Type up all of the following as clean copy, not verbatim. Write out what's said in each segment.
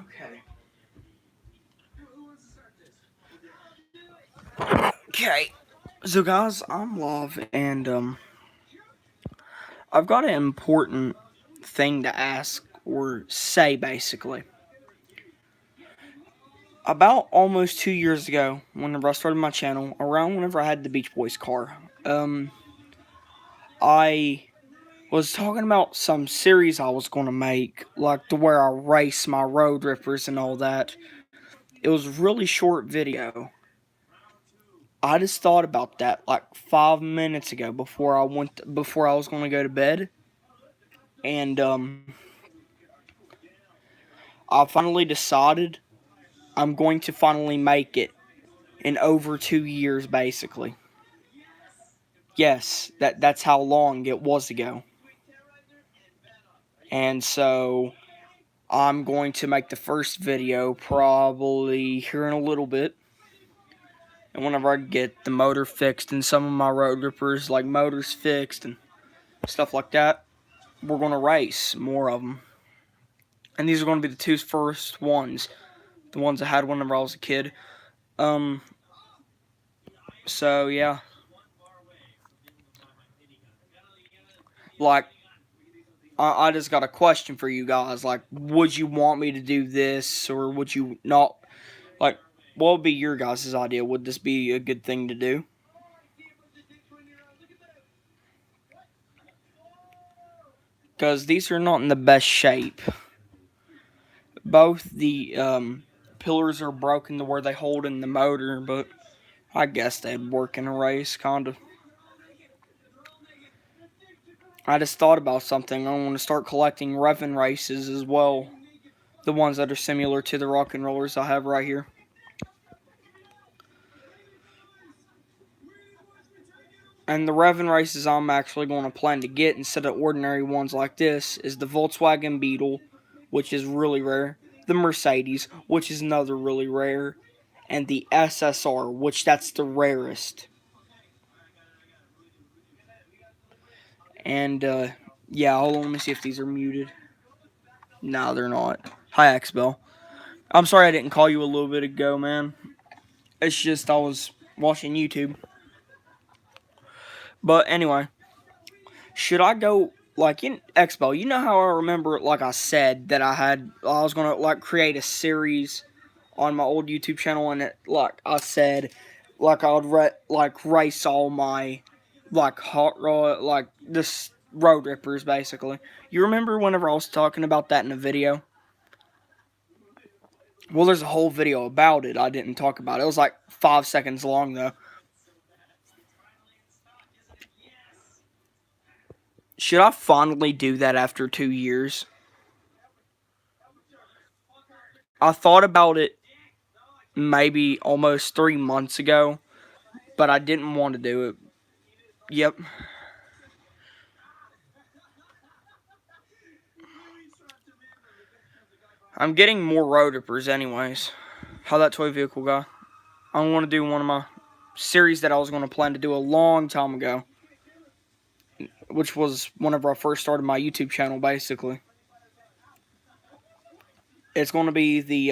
Okay. Okay. So guys, I'm Love, and I've got an important thing to ask or say basically. About almost 2 years ago, whenever I started my channel, around whenever I had the Beach Boys car, I was talking about some series I was going to make, like to where I race my road rippers and all that. It was a really short video. I just thought about that like 5 minutes ago before I was going to go to bed, and I finally decided I'm going to finally make it in over 2 years, basically. Yes, that's how long it was ago. And so I'm going to make the first video probably here in a little bit. And whenever I get the motor fixed and some of my road rippers, like motors fixed and stuff like that, we're going to race more of them. And these are going to be the two first ones. The ones I had whenever I was a kid. Um, so yeah. Like, I just got a question for you guys. Like, would you want me to do this, or would you not? Like, what would be your guys' idea? Would this be a good thing to do? Because these are not in the best shape. Both the pillars are broken to where they hold in the motor, but I guess they'd work in a race, kind of. I just thought about something. I want to start collecting Revan races as well. The ones that are similar to the rock and rollers I have right here. And the Revan races I'm actually going to plan to get instead of ordinary ones like this is the Volkswagen Beetle, which is really rare, the Mercedes, which is another really rare, and the SSR, which that's the rarest. And yeah, hold on, let me see if these are muted. No, they're not. Hi, Xbel. I'm sorry I didn't call you a little bit ago, man. It's just I was watching YouTube. But anyway, should I go like in Expo? You know how I remember, like I said, that I was gonna like create a series on my old YouTube channel, and it, like I said, like I would like race all my like hot rod, like this road rippers basically. You remember whenever I was talking about that in a video? Well, there's a whole video about it. I didn't talk about it. It was like 5 seconds long though. Should I finally do that after 2 years? I thought about it maybe almost 3 months ago, but I didn't want to do it. Yep. I'm getting more road rippers anyways. How that toy vehicle guy? I want to do one of my series that I was going to plan to do a long time ago, which was whenever I first started my YouTube channel basically. It's going to be the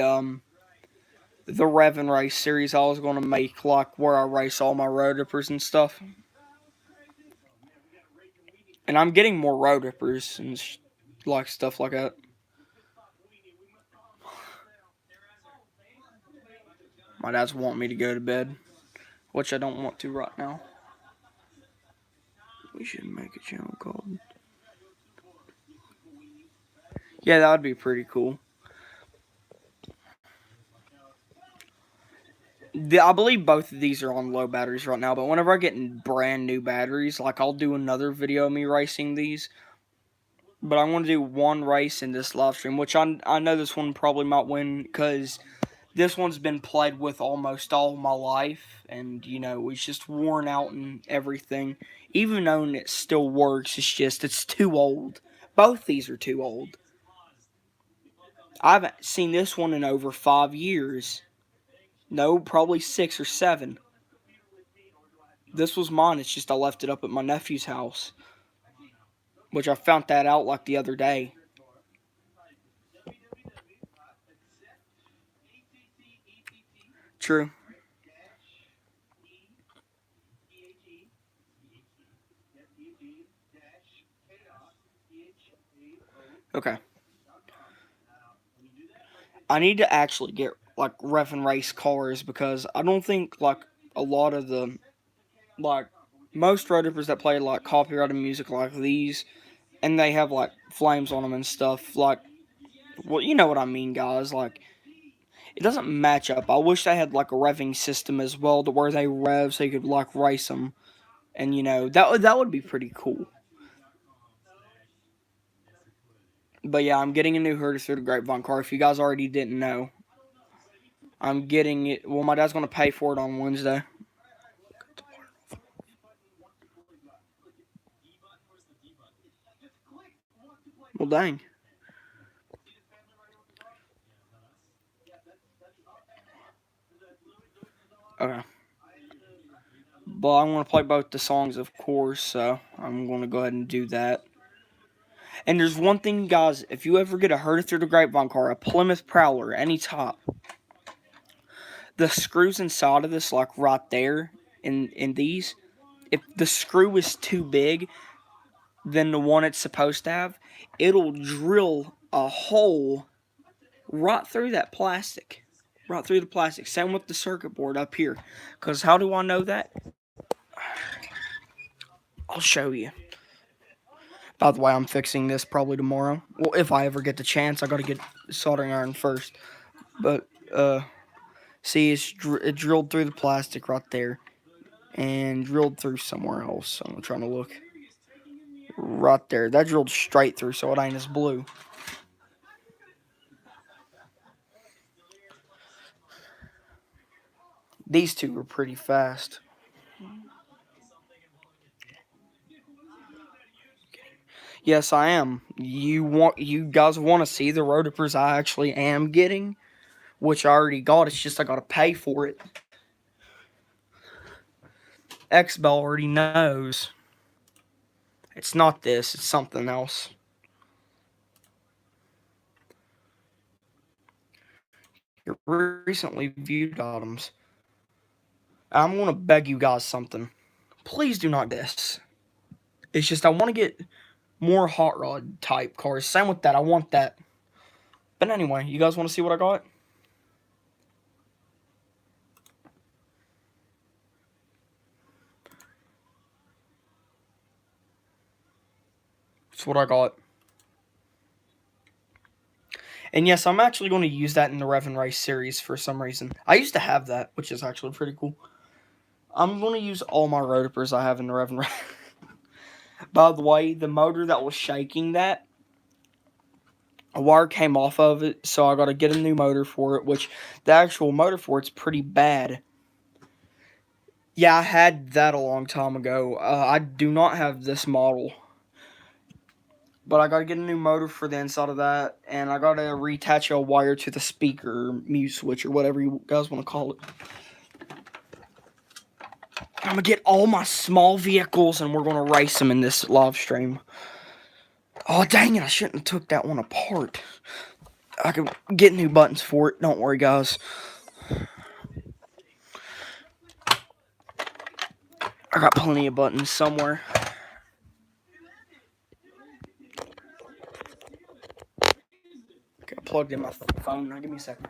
Revan Race series I was going to make, like where I race all my road rippers and stuff. And I'm getting more road rippers and like stuff like that. My dad's wanting me to go to bed, which I don't want to right now. We should make a channel called. Yeah, that would be pretty cool. I believe both of these are on low batteries right now, but whenever I get brand new batteries, like I'll do another video of me racing these. But I'm going to do one race in this live stream, which I know this one probably might win because this one's been played with almost all my life, and you know it's just worn out and everything. Even though it still works, it's too old. Both these are too old. I haven't seen this one in over 5 years. No, probably 6 or 7. This was mine. It's just I left it up at my nephew's house, which I found that out like the other day. True. Okay. I need to actually get like ref and race cars because I don't think like a lot of the like most road trippers that play like copyrighted music like these and they have like flames on them and stuff like well you know what I mean guys like it doesn't match up. I wish they had like a revving system as well to where they rev so you could like race them and you know that would be pretty cool. But yeah, I'm getting a new Herder through the Grapevine car. If you guys already didn't know, I'm getting it. Well, my dad's gonna pay for it on Wednesday. Well, dang. Okay. But I'm gonna play both the songs, of course. So I'm gonna go ahead and do that. And there's one thing, guys. If you ever get a Herder through the Grapevine car, a Plymouth Prowler, any top, the screws inside of this, like right there, in these, if the screw is too big than the one it's supposed to have, it'll drill a hole right through that plastic. Right through the plastic. Same with the circuit board up here. Because how do I know that? I'll show you. By the way, I'm fixing this probably tomorrow. Well, if I ever get the chance, I gotta get soldering iron first. But, see, it drilled through the plastic right there. And drilled through somewhere else. I'm trying to look. Right there. That drilled straight through, so it ain't as blue. These two are pretty fast. Yes, I am. You guys want to see the road trippers I actually am getting, which I already got. It's just I gotta pay for it. XBell already knows. It's not this. It's something else. Your recently viewed items. I'm gonna beg you guys something. Please do not this. It's just I want to get more hot rod type cars. Same with that. I want that. But anyway, you guys want to see what I got? That's what I got. And yes, I'm actually going to use that in the Rev and Race series for some reason. I used to have that, which is actually pretty cool. I'm going to use all my road trippers I have in the Rev and Race. By the way, the motor that was shaking that, a wire came off of it, so I got to get a new motor for it, which the actual motor for it's pretty bad. Yeah, I had that a long time ago. I do not have this model. But I gotta get a new motor for the inside of that, and I gotta reattach a wire to the speaker, mute switch, or whatever you guys want to call it. I'm gonna get all my small vehicles, and we're gonna race them in this live stream. Oh, dang it, I shouldn't have took that one apart. I can get new buttons for it, don't worry, guys. I got plenty of buttons somewhere. Okay, I plugged in my phone. Now, give me a second.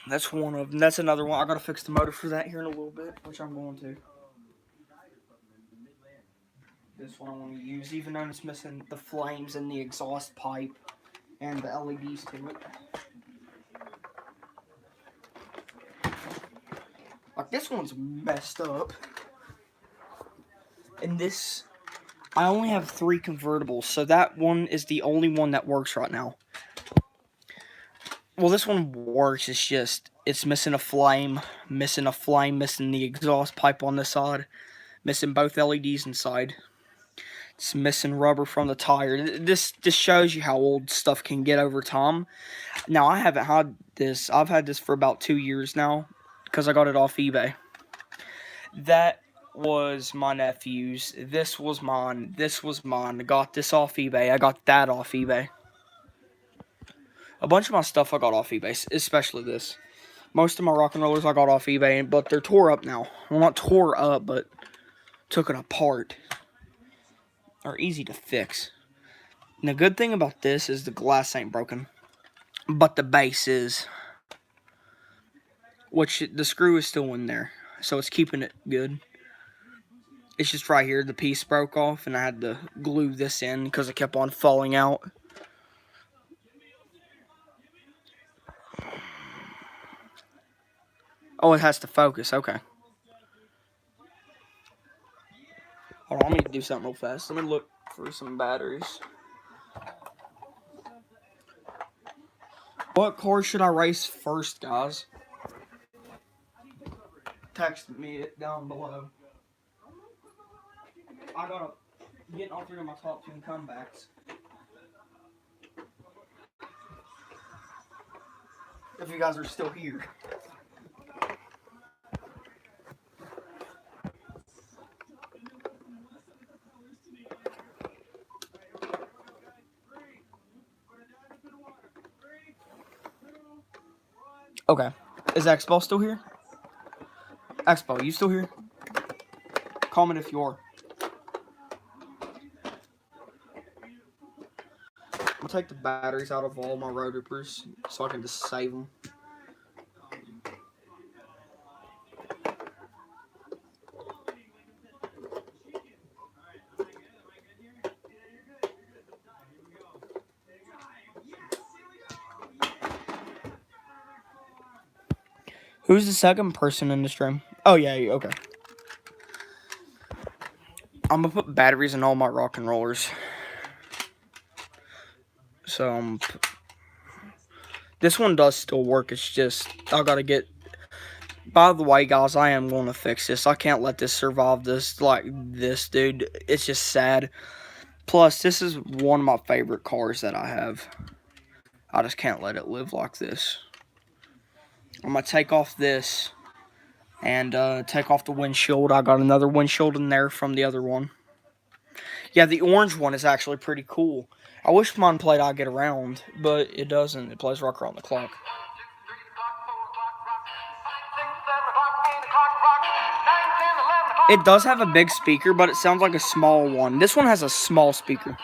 That's one of them. That's another one. I gotta fix the motor for that here in a little bit, which I'm going to. This one I want to use, even though it's missing the flames and the exhaust pipe and the LEDs to it. Like, this one's messed up. And this, I only have 3 convertibles, so that one is the only one that works right now. Well, this one works, it's just, it's missing a flame, missing the exhaust pipe on the side, missing both LEDs inside. It's missing rubber from the tire. This shows you how old stuff can get over time. Now, I haven't had this. I've had this for about 2 years now because I got it off eBay. That was my nephew's. This was mine. This was mine. I got this off eBay. I got that off eBay. A bunch of my stuff I got off eBay, especially this. Most of my rock and rollers I got off eBay, but they're tore up now. Well, not tore up, but took it apart. Are easy to fix. And the good thing about this is the glass ain't broken, but the base is. Which the screw is still in there, so it's keeping it good. It's just right here, the piece broke off, and I had to glue this in because it kept on falling out. Oh, it has to focus, okay. Hold on, let me do something real fast. Let me look for some batteries. What car should I race first, guys? Text me it down below. I gotta get all 3 of my top 10 comebacks. If you guys are still here. Okay. Is Expo still here? Expo, you still here? Comment if you are. I'll take the batteries out of all my road rippers so I can just save them. Who's the second person in the stream? Oh, yeah, okay. I'm gonna put batteries in all my rock and rollers. So, this one does still work. It's just, I gotta get... By the way, guys, I am going to fix this. I can't let this survive this, like this, dude. It's just sad. Plus, this is one of my favorite cars that I have. I just can't let it live like this. I'm going to take off this and take off the windshield. I got another windshield in there from the other one. Yeah, the orange one is actually pretty cool. I wish mine played I Get Around, but it doesn't. It plays Rock Around the Clock. It does have a big speaker, but it sounds like a small one. This one has a small speaker.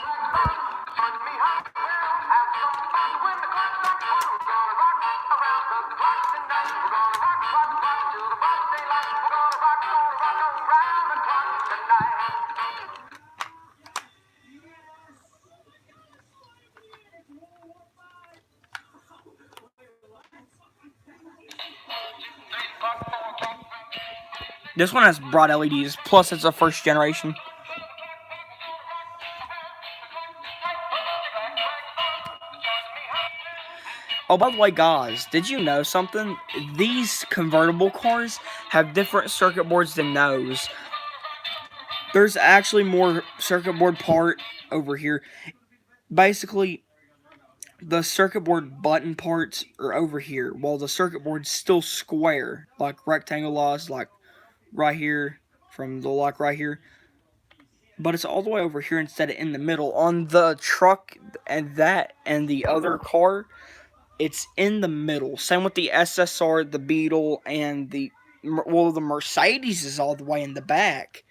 This one has bright LEDs, plus it's a first generation. Oh, by the way, guys, did you know something? These convertible cars have different circuit boards than those. There's actually more circuit board part over here. Basically, the circuit board button parts are over here, while the circuit board's still square, like rectangle laws, like right here, from the lock right here. But it's all the way over here instead of in the middle. On the truck and that and the other car, it's in the middle. Same with the SSR, the Beetle, and the Mercedes is all the way in the back.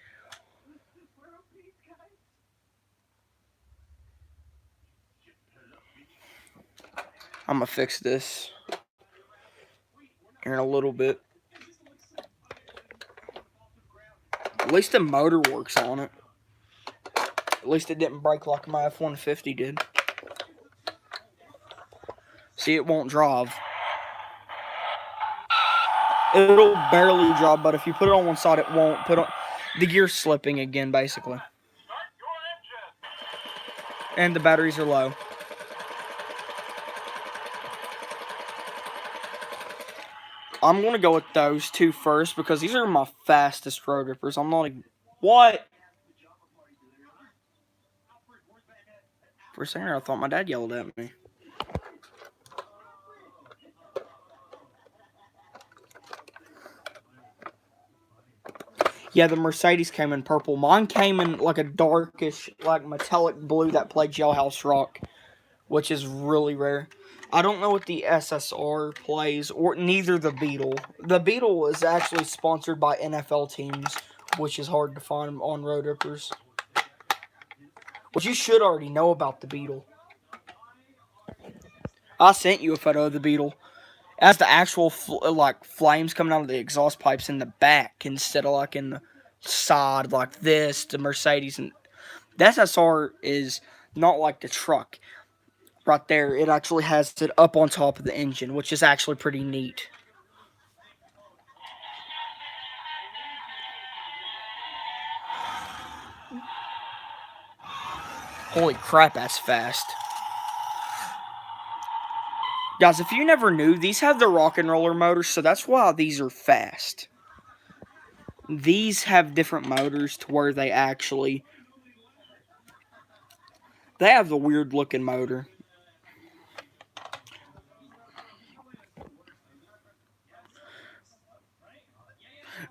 I'm gonna fix this here in a little bit. At least the motor works on it. At least it didn't break like my F-150 did. See, it won't drive. It'll barely drive, but if you put it on one side, it won't. Put on the gear's slipping again, basically. And the batteries are low. I'm going to go with those two first because these are my fastest road rippers. I'm not even... What? For a second, I thought my dad yelled at me. Yeah, the Mercedes came in purple. Mine came in like a darkish, like metallic blue that played Jailhouse Rock, which is really rare. I don't know what the SSR plays, or neither the Beetle. The Beetle is actually sponsored by NFL teams, which is hard to find on Road Rippers. Which you should already know about the Beetle. I sent you a photo of the Beetle. It has the actual like flames coming out of the exhaust pipes in the back instead of like in the side like this. The Mercedes and the SSR is not like the truck. Right there, it actually has it up on top of the engine, which is actually pretty neat. Holy crap, that's fast. Guys, if you never knew, these have the rock and roller motors, so that's why these are fast. These have different motors to where they actually... They have the weird looking motor.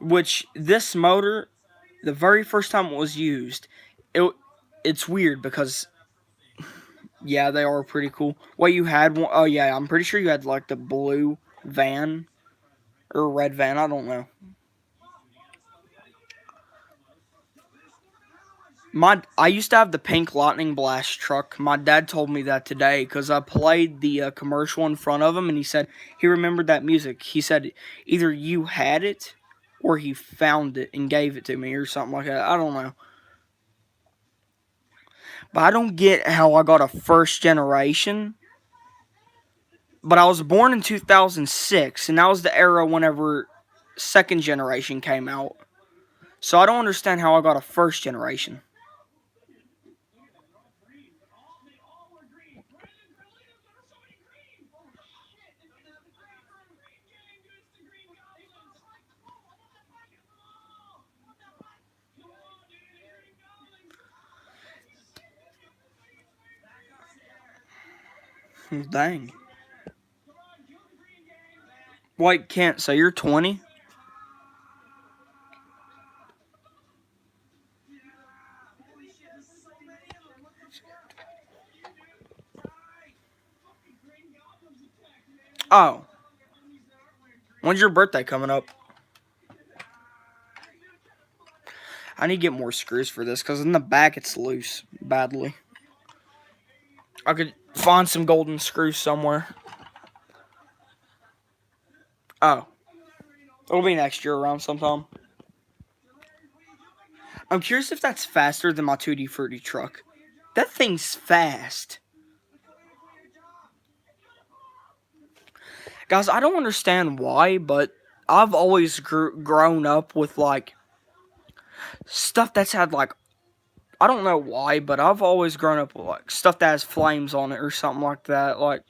Which, this motor, the very first time it was used, it's weird because... Yeah, they are pretty cool. Well, you had one... Oh, yeah, I'm pretty sure you had, like, the blue van. Or red van, I don't know. I used to have the pink Lightning Blast truck. My dad told me that today because I played the commercial in front of him, and he said he remembered that music. He said either you had it or he found it and gave it to me or something like that. I don't know. But I don't get how I got a first generation. But I was born in 2006, and that was the era whenever second generation came out. So I don't understand how I got a first generation. Dang. Wait, Kent, so you're 20? Oh. When's your birthday coming up? I need to get more screws for this because in the back it's loose badly. I could find some golden screws somewhere. Oh. It'll be next year around sometime. I'm curious if that's faster than my Tutti Frutti truck. That thing's fast. Guys, I don't understand why, but I've always grown up with, like, stuff that's had, like, I don't know why, but I've always grown up with, like, stuff that has flames on it or something like that. Like,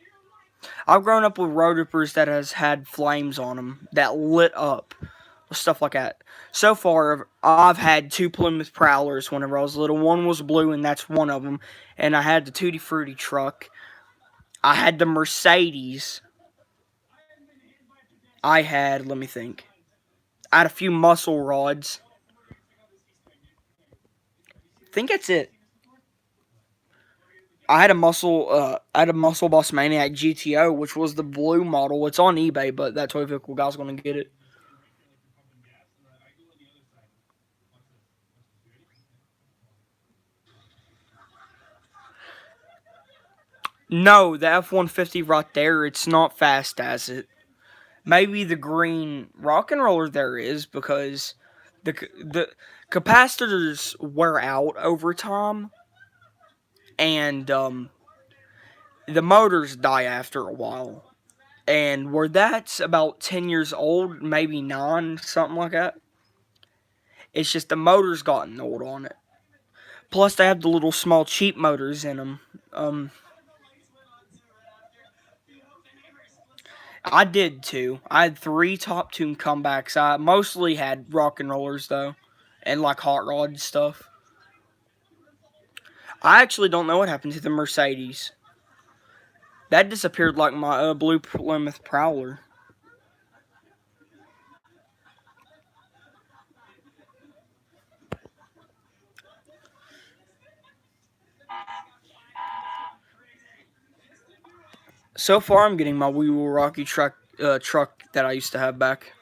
I've grown up with Road Rippers that has had flames on them that lit up. Stuff like that. So far, I've had 2 Plymouth Prowlers whenever I was little. One was blue, and that's one of them. And I had the Tutti Frutti truck. I had the Mercedes. I had, let me think. I had a few muscle rods. I think that's it. I had a Muscle Boss Maniac GTO, which was the blue model. It's on eBay, but that toy vehicle guy's gonna get it. No, the F-150 right there, it's not fast as it. Maybe the green rock and roller there is because the capacitors wear out over time, and the motors die after a while. And where that's about 10 years old, maybe 9, something like that. It's just the motor's gotten old on it. Plus, they have the little small cheap motors in them. I did too. I had 3 Top Tune comebacks. I mostly had rock and rollers though, and like hot rod stuff. I actually don't know what happened to the Mercedes. That disappeared like my blue Plymouth Prowler. So far, I'm getting my Wee Woo Rocky truck that I used to have back.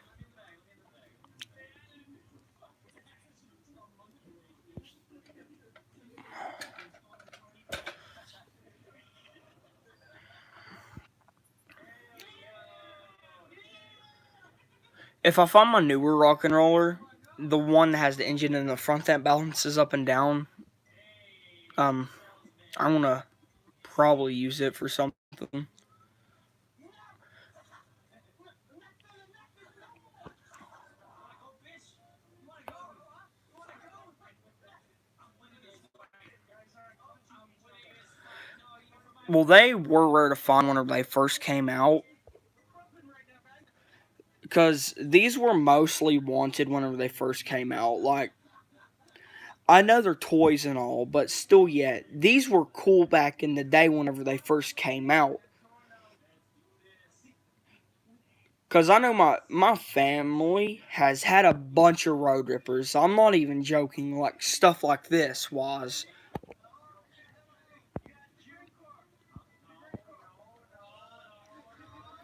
If I find my newer rock and roller, the one that has the engine in the front that balances up and down, I'm gonna probably use it for something. Well, they were rare to find whenever they first came out, because these were mostly wanted whenever they first came out. Like, I know they're toys and all, but still yet, these were cool back in the day whenever they first came out. Because I know my family has had a bunch of Road Rippers. I'm not even joking, like stuff like this was.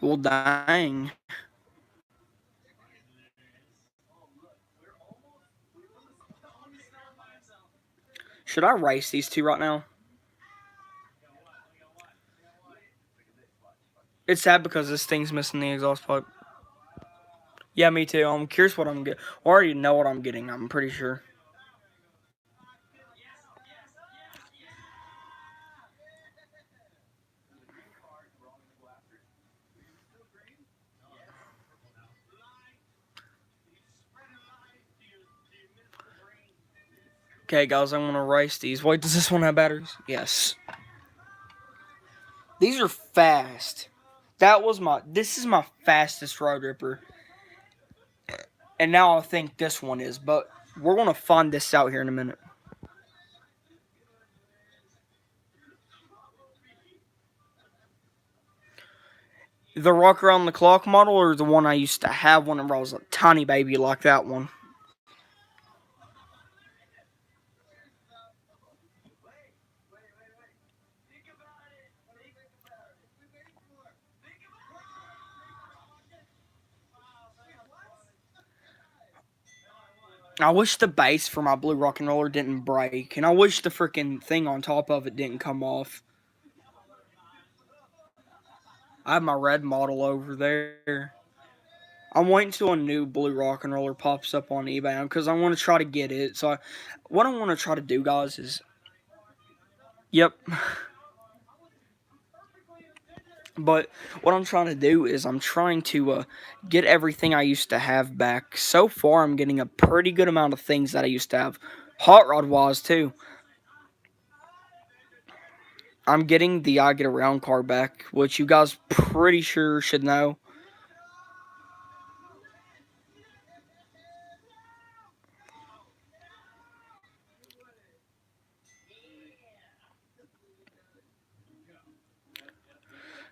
Well, dang. Should I race these two right now? It's sad because this thing's missing the exhaust pipe. Yeah, me too. I'm curious what I'm getting. I already know what I'm getting, I'm pretty sure. Okay, guys, I'm going to race these. Wait, does this one have batteries? Yes. These are fast. This is my fastest Road Ripper. And now I think this one is, but we're going to find this out here in a minute. The Rock Around the Clock model, or the one I used to have whenever I was a tiny baby, like that one? I wish the base for my blue rock and roller didn't break, and I wish the freaking thing on top of it didn't come off. I have my red model over there. I'm waiting till a new blue rock and roller pops up on eBay because I want to try to get it. What I want to try to do, guys, is, yep. But what I'm trying to do is I'm trying to get everything I used to have back. So far, I'm getting a pretty good amount of things that I used to have. Hot rod wise too. I'm getting the I Get Around car back, which you guys pretty sure should know.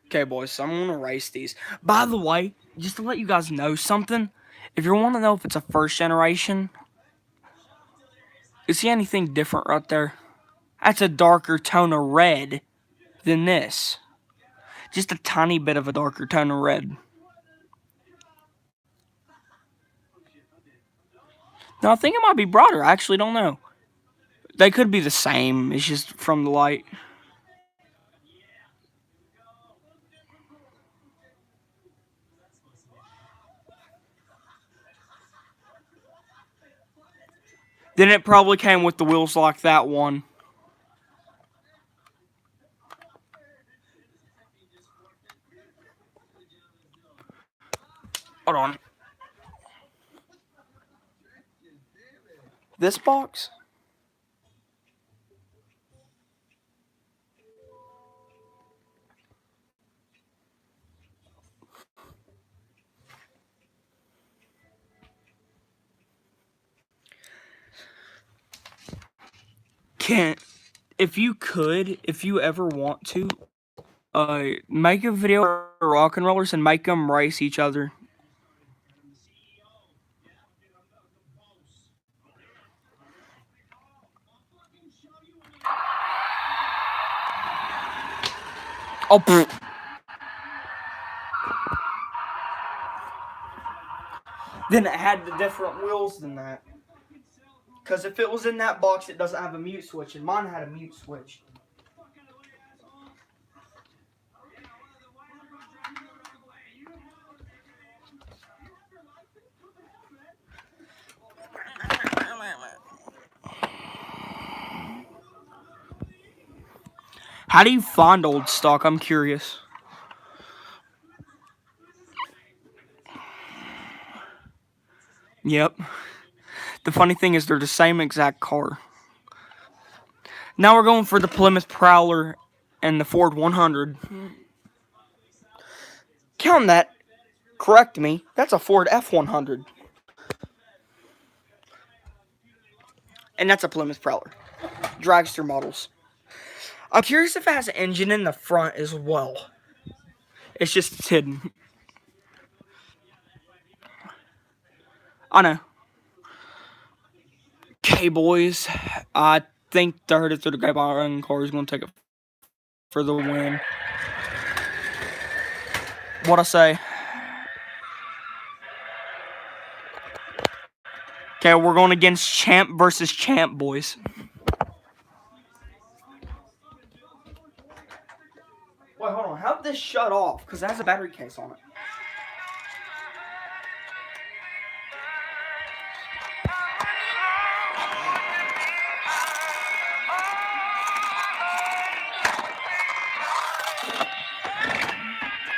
Okay, boys, so I'm going to race these. By the way, just to let you guys know something, if you want to know if it's a first generation, you see anything different right there? That's a darker tone of red than this. Just a tiny bit of a darker tone of red. No, I think it might be broader. I actually don't know. They could be the same. It's just from the light. Then it probably came with the wheels like that one. Hold on. This box? Can't. if you ever want to, make a video of rock and rollers and make them race each other. Oh, pfft. Then it had the different wheels than that. Because if it was in that box, it doesn't have a mute switch, and mine had a mute switch. How do you find old stock? I'm curious. Yep. The funny thing is they're the same exact car. Now we're going for the Plymouth Prowler and the Ford 100. Count that. Correct me. That's a Ford F100. And that's a Plymouth Prowler. Dragster models. I'm curious if it has an engine in the front as well. It's just hidden. I know. Okay, boys. I think the Heard Through the Grapevine car is going to take it for the win. What I say? Okay, we're going against champ versus champ, boys. Wait, hold on. How'd this shut off? Because it has a battery case on it.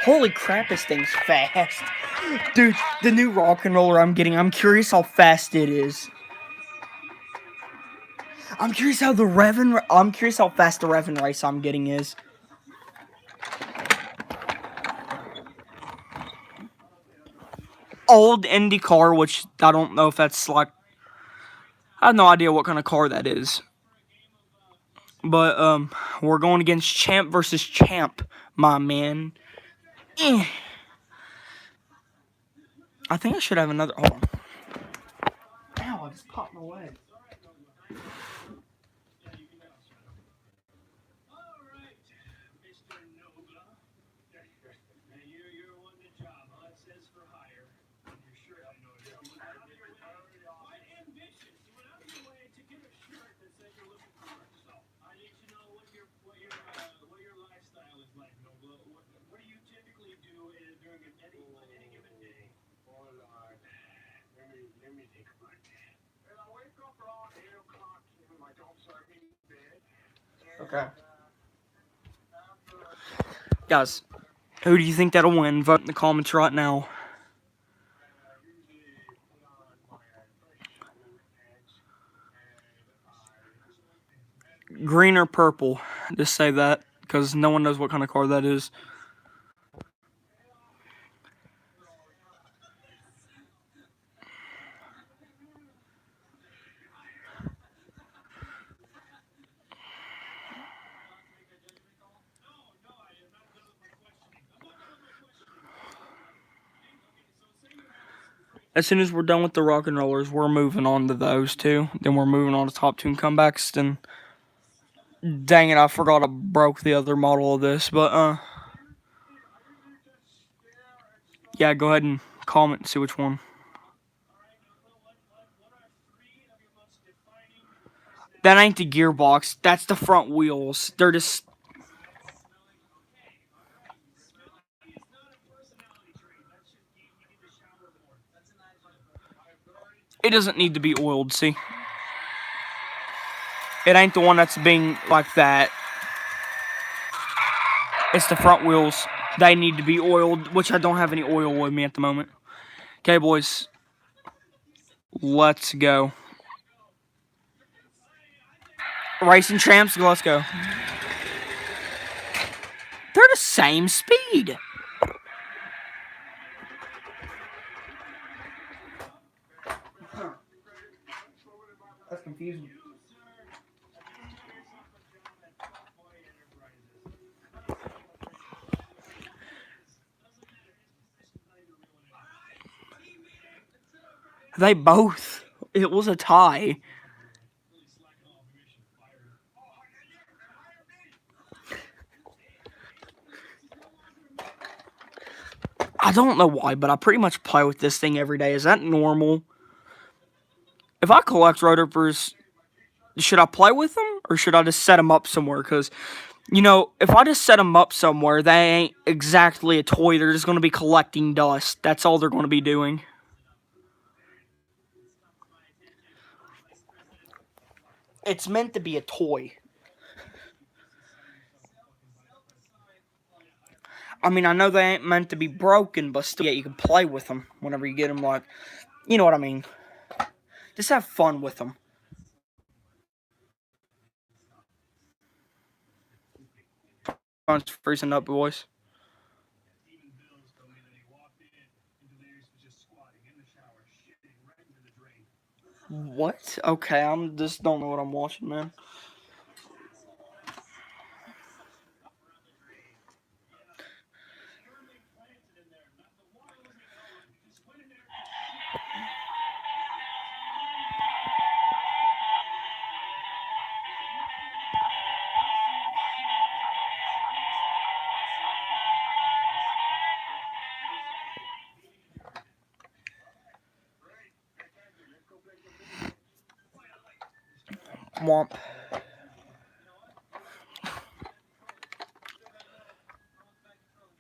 Holy crap, this thing's fast. Dude, the new rock and roller I'm getting, I'm curious how fast it is. I'm curious how fast the Revan race I'm getting is. Old Indy car, which I don't know if that's like... I have no idea what kind of car that is. But, we're going against champ versus champ, my man. I think I should have another... Hold on. Ow, I just popped my leg. Okay. Guys, who do you think that'll win? Vote in the comments right now. Green or purple? Just say that, because no one knows what kind of car that is. As soon as we're done with the rock and rollers, we're moving on to those two. Then we're moving on to top tune comebacks. Then, dang it, I forgot I broke the other model of this. But, yeah, go ahead and comment and see which one. That ain't the gearbox. That's the front wheels. They're just... It doesn't need to be oiled, see? It ain't the one that's being like that. It's the front wheels. They need to be oiled, which I don't have any oil with me at the moment. Okay, boys. Let's go. Racing champs, let's go. They're the same speed. That's confusing. They both. It was a tie. I don't know why, but I pretty much play with this thing every day. Is that normal? If I collect Rotoppers, should I play with them or should I just set them up somewhere? Because, you know, if I just set them up somewhere, they ain't exactly a toy. They're just going to be collecting dust. That's all they're going to be doing. It's meant to be a toy. I mean, I know they ain't meant to be broken, but still, yeah, you can play with them whenever you get them. Like, you know what I mean? Just have fun with them. Phone's freezing up, boys. What? Okay, I'm just don't know what I'm watching, man. Womp.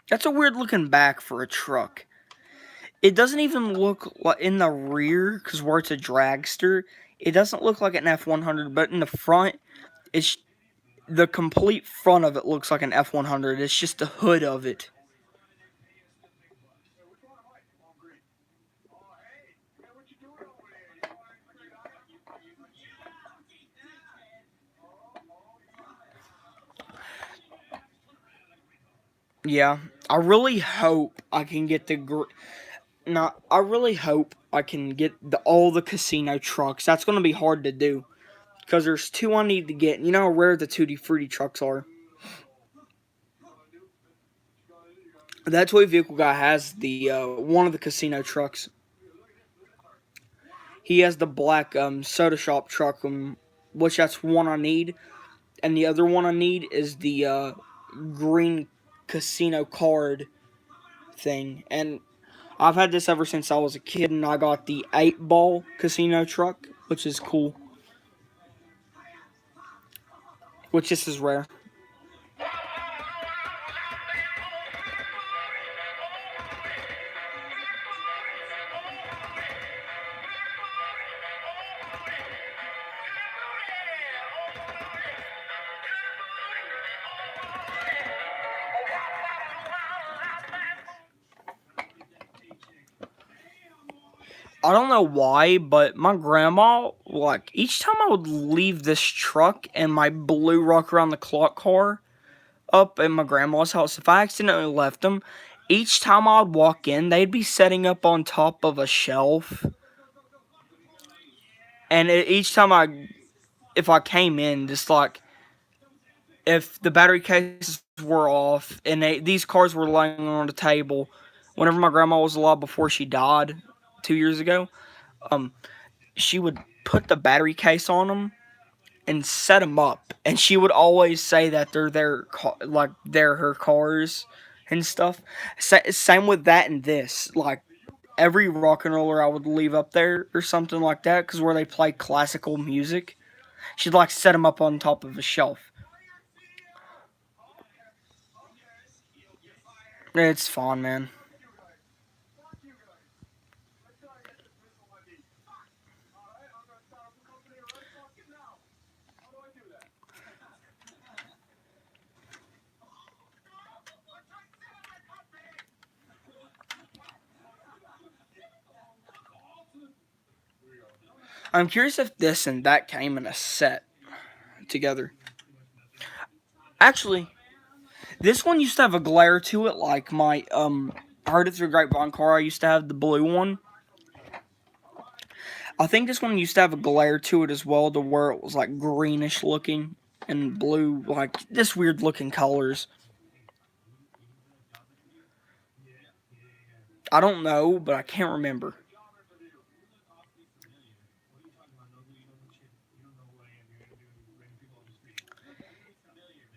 That's a weird looking back for a truck. It doesn't even look like in the rear, because where it's a dragster, it doesn't look like an F100, but in the front, it's the complete front of it looks like an F100. It's just the hood of it. Yeah, I really hope I can get the I really hope I can get all the casino trucks. That's going to be hard to do because there's two I need to get. You know how rare the Tutti Frutti trucks are. That toy vehicle guy has the one of the casino trucks. He has the black soda shop truck, which that's one I need, and the other one I need is the green casino card thing. And I've had this ever since I was a kid, and I got the 8-ball casino truck, which is cool. Which this is rare. I don't know why, but my grandma, like, each time I would leave this truck and my blue rock around the clock car up at my grandma's house, if I accidentally left them, each time I would walk in, they'd be setting up on top of a shelf. And each time if I came in, just like, if the battery cases were off and these cars were laying on the table, whenever my grandma was alive before she died 2 years ago, um, she would put the battery case on them and set them up, and she would always say that they're her cars and stuff. Same with that and this, like every rock and roller I would leave up there or something like that, because where they play classical music, she'd like set them up on top of a shelf. It's fun, man. I'm curious if this and that came in a set together. Actually, this one used to have a glare to it, like my I heard it through a grapevine car. I used to have the blue one. I think this one used to have a glare to it as well, to where it was like greenish looking and blue, like this weird looking colors. I don't know, but I can't remember.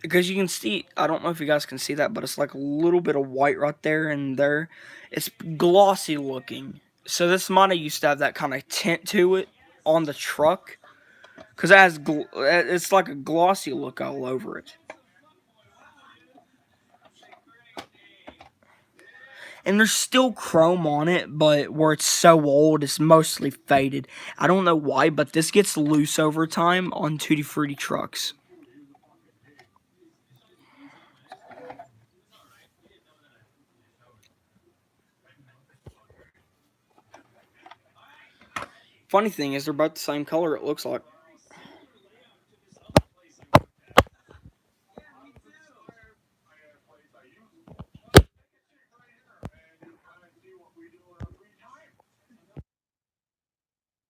because you can see, I don't know if you guys can see that, but it's like a little bit of white right there and there. It's glossy looking. So this Monte used to have that kind of tint to it on the truck, because it has it's like a glossy look all over it. And there's still chrome on it, but where it's so old, it's mostly faded. I don't know why, but this gets loose over time on Tutti Frutti trucks. Funny thing is, they're both the same color, it looks like.